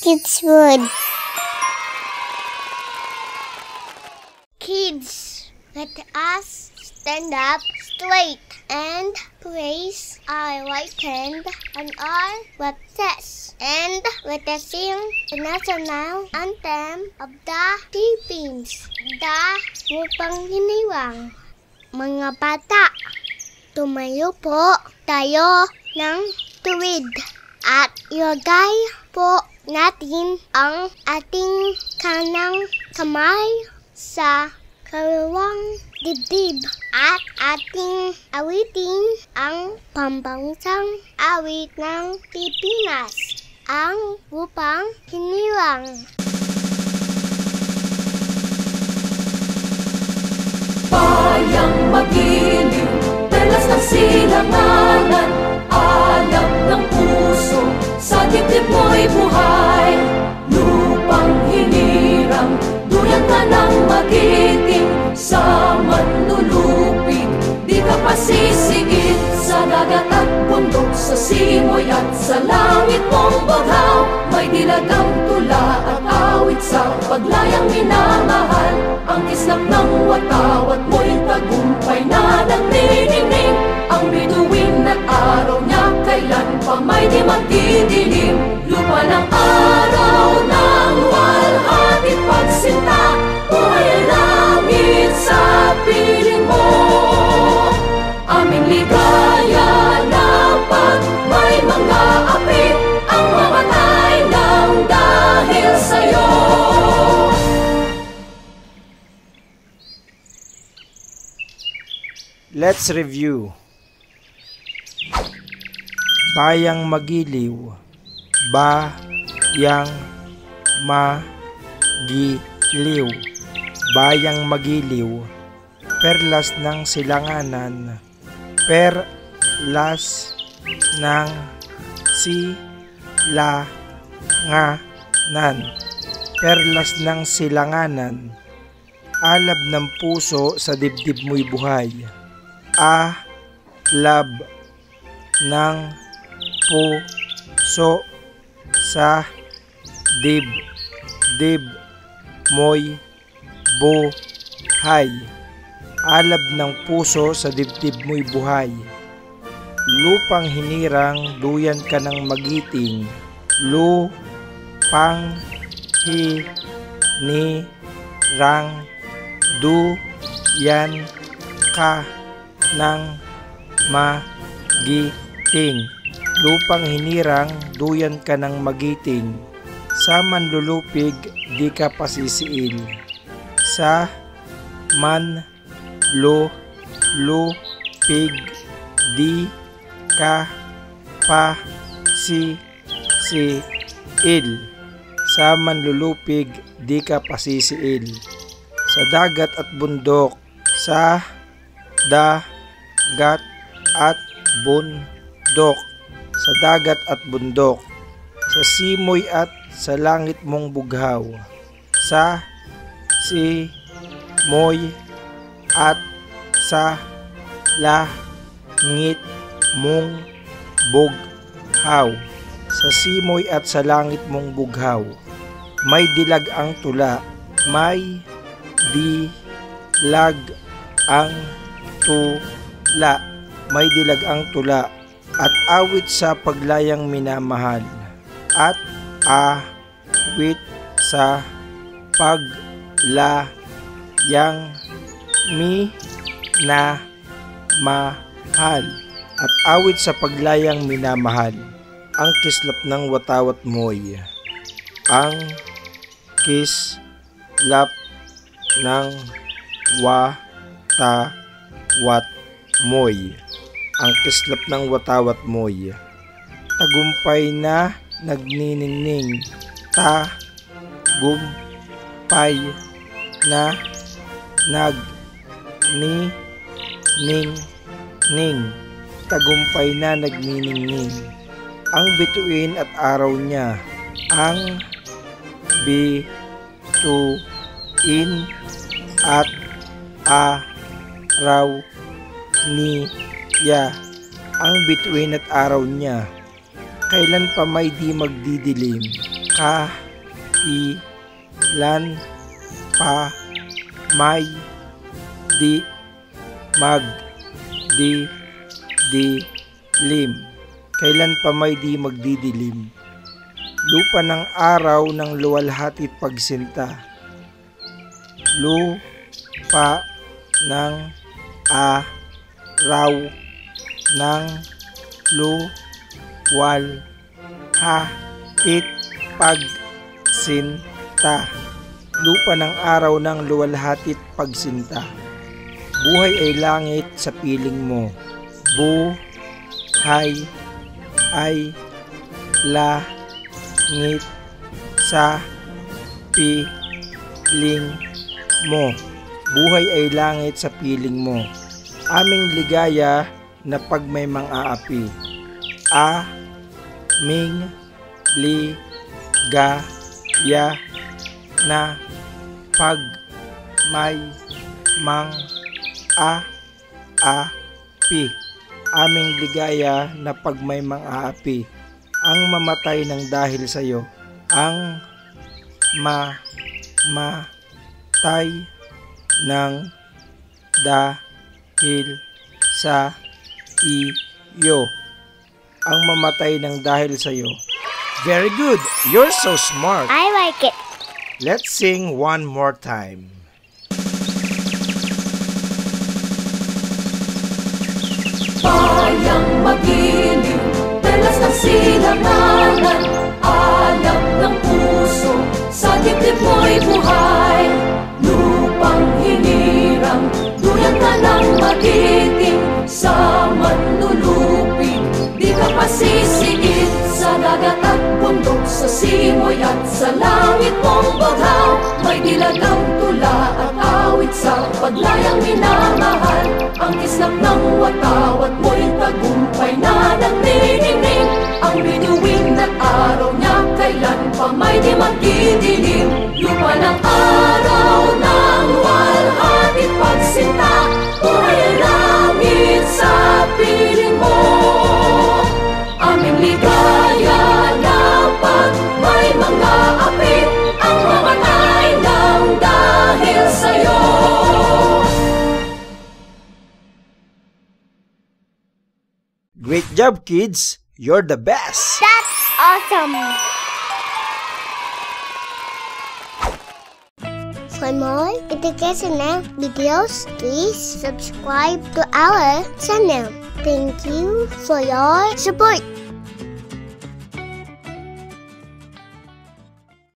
Kids Wood. Kids, let us stand up straight and place our right hand on our left chest. And let us sing the national anthem of the Philippines, the Lupang Hiniwang. Mga bata, tumayo po tayo ng tuwid at ilagay po natin ang ating kanang kamay sa kaliwang dibdib at ating awitin ang pambansang awit ng Pilipinas, ang Lupang Hiniwang. Bayang magiliw, perlas ng silanganan, alab ng puso, sa dibdib mo'y buhay. Lupang hinirang, duyan ka ng magiting, sa manlulupig, di ka pasisiid. Sa dagat at bundok, sa simoy at sa langit mong baghaw, may dilagang tula at awit sa paglayang minamahal. Ang kislap ng watawat mo'y tagumpay na nagniningning. Ang bituin at araw niya kailan pa may di magdidilim. Lupa ng araw ng walhatit pagsinta, buhay langit sa piling mo. Aming ligaya na pag may mga api, ang mamatay ng dahil sa'yo. Let's review. Bayang magiliw, bayang magiliw, bayang magiliw, perlas ng silanganan, perlas ng silanganan, perlas ng silanganan, alab ng puso sa dibdib mo'y buhay. Alab ng puso sa dibdib mo'y buhay. Alab ng puso sa dibdib mo'y buhay. Lupang hinirang, duyan ka ng magiting. Lupang hinirang, duyan ka ng magiting. Lupang hinirang, duyan ka ng magiting. Sa manlulupig, di ka pasisiil. Sa manlulupig, di ka pasisiil. Sa manlulupig, di ka pasisiil. Sa dagat at bundok, sa dagat at bundok, sa dagat at bundok, sa simoy at sa langit mong bughaw, sa simoy at sa langit mong bughaw, sa simoy at sa langit mong bughaw, may dilag ang tula, may dilag ang tula, may dilag ang tula, at awit sa paglayang minamahal, at awit sa paglayang minamahal, at awit sa paglayang minamahal. Ang kislap ng watawat mo'y, ang kislap ng watawat mo'y, ang kislap ng watawat mo'y, tagumpay na nagniningning, tagumpay na nagniningning, tagumpay na nagniningning. Ang bituin at araw niya, ang bituin at araw niya, ang bituin at araw niya, kailan pa may di magdidilim, kailan pa may di magdidilim. Kailan pa may di magdidilim. Lupa ng araw ng luwalhati't pagsinta. Lupa ng araw ng luwalhati't pagsinta. Lupa ng araw ng luwalhati't pagsinta. Buhay ay langit sa piling mo. Buhay ay langit sa piling mo. Buhay ay langit sa piling mo. Aming ligaya na pag may mang-aapi. Aming ligaya na pag may mang-aapi. Aming ligaya na pag may mang-aapi. Ang mamatay ng dahil sa iyo. Ang mamatay ng dahil sa iyo. Ang mamatay ng dahil sa iyo. Very good. You're so smart. I like it. Let's sing one more time. Bayang magiliw, perlas ng silanganan, alab ng puso, sa dibdib mo'y buhay. Lupang hinirang, duyan ka ng magiting, sa manlulupig, di ka pasisiit. Sa dagat at bundok, sa simoy at sa langit mong baghaw, may dilagang tula at awit sa paglayang minamahal. Ang kislap ng watawat mo'y tagumpay na nagniningning. Ang bituin at araw niya kailan pa may di magdidilim. Lupa ng araw ng walhatit pagsinta, buhay ay langit sa piling mo. Aming ligaya na pag may mga api, ang mamatay ng dahil sa'yo. Great job, kids! You're the best! That's awesome. For more educational videos, please subscribe to our channel. Thank you for your support.